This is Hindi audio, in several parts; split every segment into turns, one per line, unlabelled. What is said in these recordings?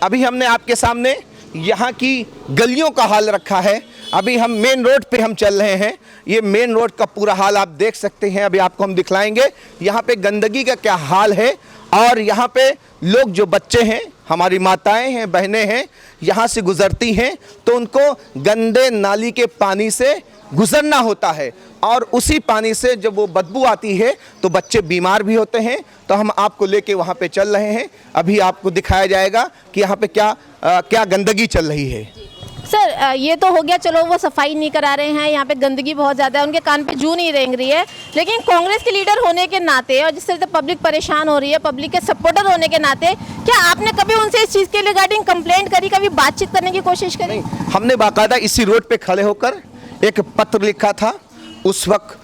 अभी हमने आपके सामने यहाँ की गलियों का हाल रखा है। अभी हम मेन रोड पे हम चल रहे हैं। ये मेन रोड का पूरा हाल आप देख सकते हैं। अभी आपको हम दिखलाएंगे यहाँ पे गंदगी का क्या हाल है। और यहाँ पे लोग जो बच्चे हैं, हमारी माताएं हैं, बहनें हैं, यहाँ से गुजरती हैं तो उनको गंदे नाली के पानी से गुजरना होता है और उसी पानी से जब वो बदबू आती है तो बच्चे बीमार भी होते हैं। तो हम आपको लेके वहाँ पे चल रहे हैं। अभी आपको दिखाया जाएगा कि यहाँ पे क्या गंदगी चल रही है।
सर ये तो हो गया, चलो वो सफाई नहीं करा रहे हैं, यहाँ पे गंदगी बहुत ज़्यादा है, उनके कान पे जू नहीं रेंग रही है। लेकिन कांग्रेस के लीडर होने के नाते और जिस तरह से पब्लिक परेशान हो रही है, पब्लिक के सपोर्टर होने के नाते, क्या आपने कभी उनसे इस चीज़ के रिगार्डिंग कंप्लेंट करी, कभी बातचीत करने की कोशिश करी?
नहीं, हमने बाकायदा इसी रोड पे खड़े होकर एक पत्र लिखा था। उस वक्त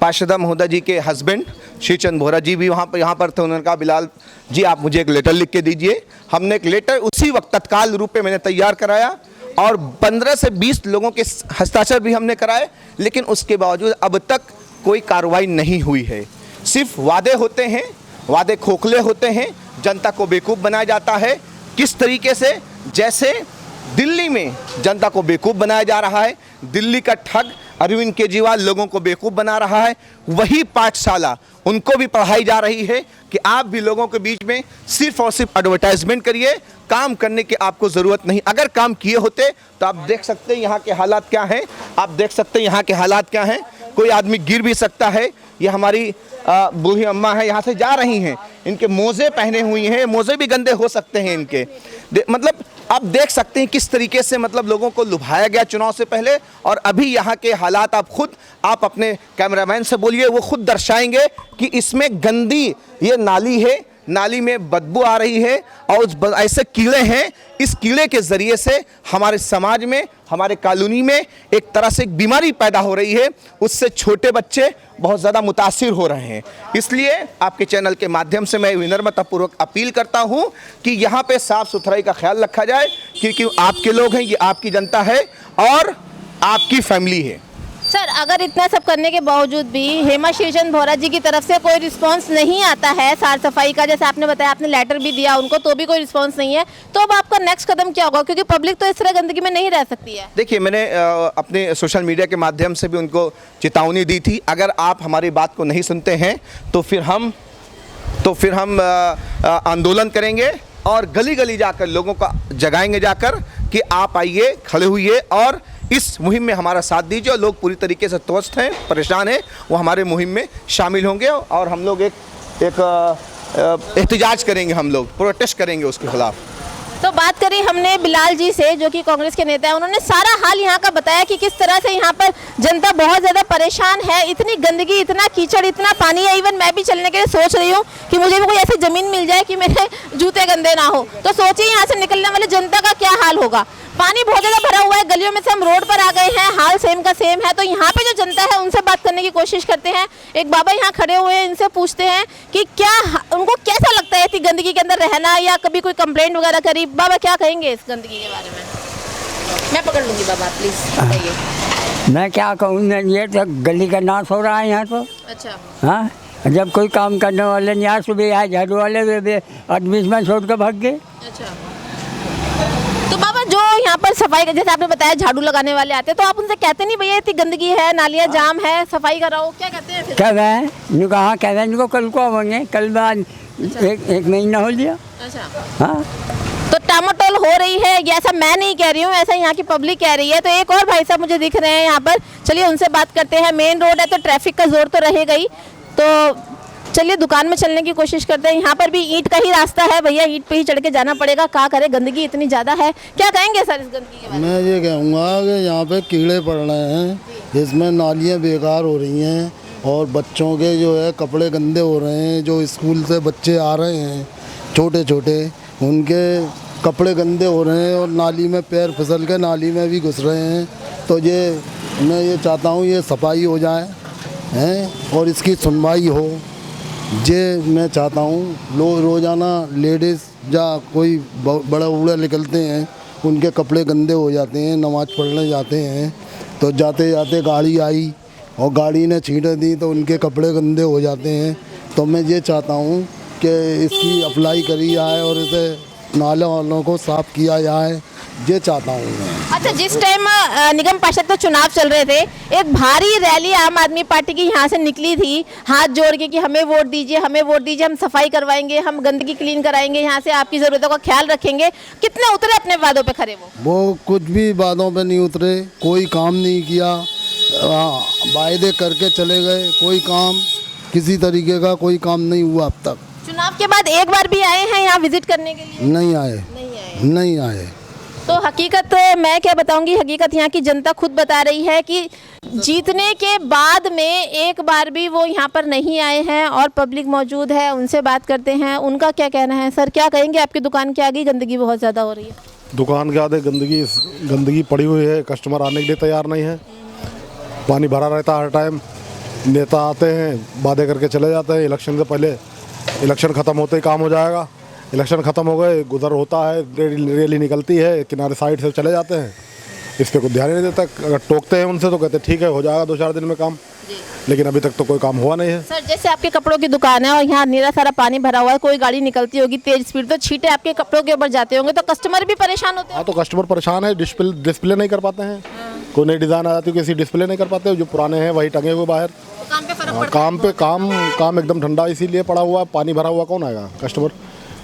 पार्षद महोदय जी के हस्बैंड श्री चंद बोहरा जी भी यहाँ पर थे। उन्होंने कहा बिलाल जी आप मुझे एक लेटर लिख के दीजिए। हमने एक लेटर उसी वक्त तत्काल रूप में मैंने तैयार कराया और 15 से 20 लोगों के हस्ताक्षर भी हमने कराए। लेकिन उसके बावजूद अब तक कोई कार्रवाई नहीं हुई है। सिर्फ वादे होते हैं, वादे खोखले होते हैं, जनता को बेवकूफ़ बनाया जाता है। किस तरीके से, जैसे दिल्ली में जनता को बेवकूफ़ बनाया जा रहा है, दिल्ली का ठग अरविंद केजरीवाल लोगों को बेवकूफ़ बना रहा है, वही पाठशाला उनको भी पढ़ाई जा रही है कि आप भी लोगों के बीच में सिर्फ और सिर्फ एडवर्टाइजमेंट करिए, काम करने की आपको ज़रूरत नहीं। अगर काम किए होते तो आप देख सकते हैं यहाँ के हालात क्या हैं। आप देख सकते हैं यहाँ के हालात क्या हैं। कोई आदमी गिर भी सकता है। ये हमारी बूढ़ी अम्मा है, यहाँ से जा रही हैं, इनके मोज़े पहने हुई हैं, मोज़े भी गंदे हो सकते हैं इनके। मतलब आप देख सकते हैं किस तरीके से मतलब लोगों को लुभाया गया चुनाव से पहले। और अभी यहाँ के हालात आप अपने कैमरामैन से बोलिए, वो खुद दर्शाएंगे कि इसमें गंदी ये नाली है, नाली में बदबू आ रही है और ऐसे कीड़े हैं। इस कीड़े के ज़रिए से हमारे समाज में, हमारे कॉलोनी में एक तरह से एक बीमारी पैदा हो रही है। उससे छोटे बच्चे बहुत ज़्यादा मुतासिर हो रहे हैं। इसलिए आपके चैनल के माध्यम से मैं विनम्रतापूर्वक अपील करता हूं कि यहाँ पे साफ़ सुथराई का ख्याल रखा जाए, क्योंकि आपके लोग हैं, ये आपकी जनता है और आपकी फैमिली है।
सर अगर इतना सब करने के बावजूद भी हेमा श्रीचंद बोहरा जी की तरफ से कोई रिस्पांस नहीं आता है साफ सफाई का, जैसे आपने बताया आपने लेटर भी दिया उनको तो भी कोई रिस्पांस नहीं है, तो अब आपका नेक्स्ट कदम क्या होगा? क्योंकि पब्लिक तो इस तरह गंदगी में नहीं रह सकती है।
देखिए, मैंने अपने सोशल मीडिया के माध्यम से भी उनको चेतावनी दी थी। अगर आप हमारी बात को नहीं सुनते हैं तो फिर हम आंदोलन करेंगे और गली गली जाकर लोगों का जगाएंगे जाकर कि आप आइए, खड़े हुइए और इस मुहिम में हमारा साथ दीजिए। और लोग पूरी तरीके से त्रस्त हैं, परेशान हैं, वो हमारे मुहिम में शामिल होंगे और हम लोग एक एहतजाज करेंगे, हम लोग प्रोटेस्ट करेंगे उसके खिलाफ।
तो बात करें हमने बिलाल जी से, जो कि कांग्रेस के नेता हैं, उन्होंने सारा हाल यहाँ का बताया कि किस तरह से यहाँ पर जनता बहुत ज़्यादा परेशान है। इतनी गंदगी, इतना कीचड़, इतना पानी है। इवन मैं भी चलने के लिए सोच रही हूँ कि मुझे भी कोई ऐसी ज़मीन मिल जाए कि मेरे जूते गंदे ना हो। तो सोचिए यहाँ से निकलने वाले जनता का क्या हाल होगा। पानी बहुत ज़्यादा भरा हुआ है, गलियों में से हम रोड पर आ गए हैं, हाल सेम का सेम है। तो यहाँ पे जो जनता है उनसे बात करने की कोशिश करते हैं। एक बाबा यहाँ खड़े हुए हैं, इनसे पूछते हैं कि क्या उनको कैसा लगता है इतनी गंदगी के अंदर रहना, या कभी कोई कंप्लेंट वगैरह करी। बाबा क्या कहेंगे इस गंदगी के बारे में? मैं पकड़ लूँगी बाबा, प्लीज़ बताइए।
मैं क्या कहूँ, ये तो गली का नाश हो रहा है यहाँ तो।
अच्छा,
हाँ, जब कोई काम करने वाले नहीं, आज सुबह आए झाड़ू वाले वे आदमी में छोड़ कर भाग गए।
अच्छा, तो बाबा जो यहाँ पर सफाई का, जैसे आपने बताया झाड़ू लगाने वाले आते हैं, तो आप उनसे कहते नहीं भैया इतनी गंदगी है, नालियाँ जाम है, सफाई कराओ, क्या कहते हैं फिर?
कह रहे हैं इनको, हाँ कह रहे हैं इनको कल को आवेंगे, कल बाद एक महीना हो लिया।
अच्छा,
हाँ,
तो टामाटोल हो रही है, ये ऐसा मैं नहीं कह रही हूँ, ऐसा यहाँ की पब्लिक कह रही है। तो एक और भाई साहब मुझे दिख रहे हैं यहाँ पर, चलिए उनसे बात करते हैं। मेन रोड है तो ट्रैफिक का जोर तो रहेगा ही, तो चलिए दुकान में चलने की कोशिश करते हैं। यहाँ पर भी ईंट का ही रास्ता है भैया, ईंट पे ही चढ़ के जाना पड़ेगा। क्या करे, गंदगी इतनी ज़्यादा है। क्या कहेंगे सर इस गंदगी के बारे में?
मैं ये कहूँगा कि यहाँ पे कीड़े पड़ रहे हैं, इसमें नालियाँ बेकार हो रही हैं और बच्चों के जो है कपड़े गंदे हो रहे हैं। जो स्कूल से बच्चे आ रहे हैं छोटे छोटे, उनके कपड़े गंदे हो रहे हैं और नाली में पैर फिसल के नाली में भी घुस रहे हैं। तो मैं ये चाहता हूँ ये सफाई हो जाए हैं और इसकी सुनवाई हो। ये मैं चाहता हूँ। रोज़ाना लेडीज़ या कोई बड़ा बूढ़ा निकलते हैं, उनके कपड़े गंदे हो जाते हैं, नमाज़ पढ़ने जाते हैं, तो जाते जाते गाड़ी आई और गाड़ी ने छींट दी तो उनके कपड़े गंदे हो जाते हैं। तो मैं ये चाहता हूँ कि इसकी अप्लाई करी जाए और इसे नाले वालों को साफ किया जाए, ये चाहता हूँ मैं।
अच्छा, जिस टाइम निगम पार्षद के चुनाव चल रहे थे, एक भारी रैली आम आदमी पार्टी की यहाँ से निकली थी, हाथ जोड़ के कि हमें वोट दीजिए, हमें वोट दीजिए, हम सफाई करवाएंगे, हम गंदगी क्लीन कराएंगे, यहाँ से आपकी ज़रूरतों का ख्याल रखेंगे। कितने उतरे अपने वादों पे खरे
वो कुछ भी वादों पे नहीं उतरे, कोई काम नहीं किया, वायदे करके चले गए, कोई काम किसी तरीके का कोई काम नहीं हुआ अब तक।
चुनाव के बाद एक बार भी आए हैं यहाँ विजिट करने के लिए?
नहीं आए, नहीं आए।
तो हकीकत मैं क्या बताऊंगी, हकीकत यहाँ की जनता खुद बता रही है कि जीतने के बाद में एक बार भी वो यहाँ पर नहीं आए हैं और पब्लिक मौजूद है, उनसे बात करते हैं, उनका क्या कहना है। सर, क्या कहेंगे? आपकी दुकान के आगे गंदगी बहुत ज़्यादा हो रही है।
दुकान के आगे गंदगी पड़ी हुई है, कस्टमर आने के लिए तैयार नहीं है, पानी भरा रहता है हर टाइम। नेता आते हैं, वादे करके चले जाते हैं, इलेक्शन से पहले, इलेक्शन ख़त्म होते ही काम हो जाएगा। इलेक्शन ख़त्म हो गए, गुजर होता है, रैली निकलती है, किनारे साइड से चले जाते हैं, इस पर कोई ध्यान नहीं देता। अगर टोकते हैं उनसे तो कहते हैं ठीक है, हो जाएगा 2-4 दिन में काम, लेकिन अभी तक तो कोई काम हुआ नहीं है।
सर, जैसे आपके कपड़ों की दुकान है और यहाँ नीरा सारा पानी भरा हुआ है, कोई गाड़ी निकलती होगी तेज स्पीड, तो छींटे आपके कपड़ों के ऊपर जाते होंगे, तो कस्टमर भी परेशान होते हैं।
हाँ, तो कस्टमर परेशान है, डिस्प्ले नहीं कर पाते हैं, कोई नई डिज़ाइन आ जाती है, किसी डिस्प्ले नहीं कर पाते, जो पुराने हैं वही टंगे हुए बाहर।
काम पे फर्क
काम एकदम ठंडा इसीलिए पड़ा हुआ, पानी भरा हुआ, कौन आएगा कस्टमर?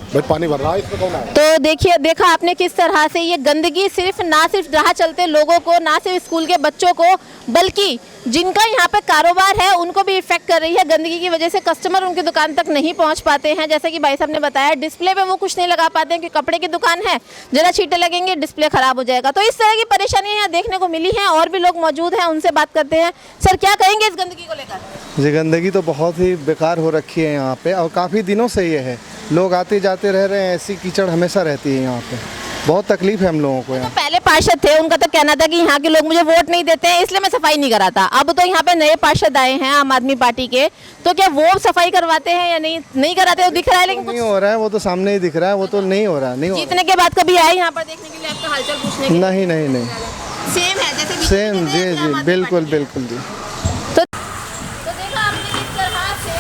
भाई पानी भर रहा है, इसमें कौन आएगा?
तो देखा आपने किस तरह से ये गंदगी ना सिर्फ राह चलते लोगों को, ना सिर्फ स्कूल के बच्चों को, बल्कि जिनका यहाँ पे कारोबार है उनको भी इफेक्ट कर रही है। गंदगी की वजह से कस्टमर उनकी दुकान तक नहीं पहुँच पाते हैं। जैसे कि भाई साहब ने बताया, डिस्प्ले पे वो कुछ नहीं लगा पाते हैं कि कपड़े की दुकान है, जरा छींटे लगेंगे डिस्प्ले खराब हो जाएगा। तो इस तरह की परेशानियाँ यहाँ देखने को मिली हैं और भी लोग मौजूद हैं, उनसे बात करते हैं। सर, क्या कहेंगे इस गंदगी को लेकर?
जी, गंदगी तो बहुत ही बेकार हो रखी है यहाँ पे, और काफ़ी दिनों से ये है, लोग आते जाते रह रहे हैं, ऐसी कीचड़ हमेशा रहती है यहाँ पे, बहुत तकलीफ है हम लोगों को यहाँ।
तो पहले पार्षद थे, उनका तो कहना था कि यहाँ के लोग मुझे वोट नहीं देते हैं, इसलिए मैं सफाई नहीं कराता। अब तो यहाँ पे नए पार्षद आए हैं आम आदमी पार्टी के, तो क्या वो सफाई करवाते हैं या नहीं कराते? वो दिख रहा है, लेकिन
नहीं हो रहा है, वो तो सामने ही दिख रहा है, वो तो नहीं हो रहा, नहीं हो रहा।
जीतने के बाद कभी आए यहाँ पर देखने के लिए, आपका हालचाल पूछने के लिए?
नहीं नहीं नहीं,
सेम है जैसे
सेम, जी जी, बिल्कुल बिल्कुल जी।
तो देखा आपने किस तरह से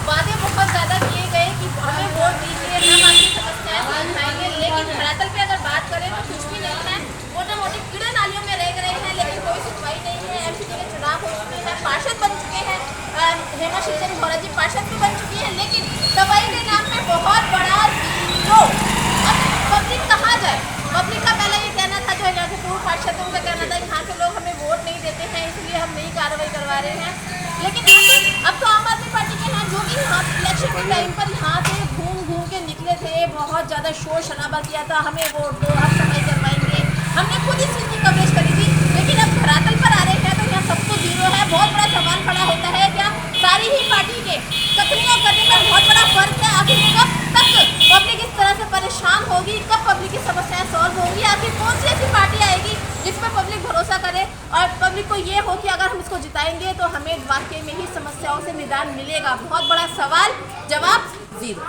वादे बहुत ज़्यादा किए गए कि हमें वोट दीजिए, हम आपकी समस्याएं समझाएंगे, लेकिन धरातल पे अगर बात करें तो कुछ भी नहीं है। मोटे मोटे कीड़े नालियों में रह गए हैं, लेकिन कोई सुनवाई नहीं है। एमसीडी के चुनाव हो चुके हैं, पार्षद बन चुके हैं, हेमा शीचन भोरा जी पार्षद भी बन चुकी है, लेकिन सफाई के नाम पे बहुत बड़ा जो अब पब्लिक कहाँ जाए? पब्लिक का पहले ये कहना था, जो यहाँ के पूर्व पार्षदों का कहना था, यहाँ के लोग हमें वोट नहीं देते हैं, इसलिए हम नई कार्रवाई करवा रहे हैं। लेकिन अब तो आम आदमी पार्टी के हैं, जो कि यहाँ इलेक्शन के टाइम पर यहाँ से घूम के निकले थे, बहुत ज़्यादा शोर शराबा किया था, हमें वोट दो, हम सफाई करवाएंगे, हमने खुद इस चीज़ की कवरेज करी थी। लेकिन अब धरातल पर आ रहे हैं तो यहाँ सब कुछ जीरो है। बहुत बड़ा सवाल खड़ा होता है, क्या सारी ही पार्टी के कथनियों करने में बहुत बड़ा फर्क है? आखिर कब तक पब्लिक इस तरह से परेशान होगी, कब पब्लिक की समस्याएं सॉल्व होंगी? आखिर कौन सी ऐसी पार्टी आएगी जिसमें पब्लिक भरोसा करे और पब्लिक को ये हो कि अगर हम इसको जिताएंगे तो हमें वाकई में ही समस्याओं से निदान मिलेगा? बहुत बड़ा सवाल, जवाब जीरो।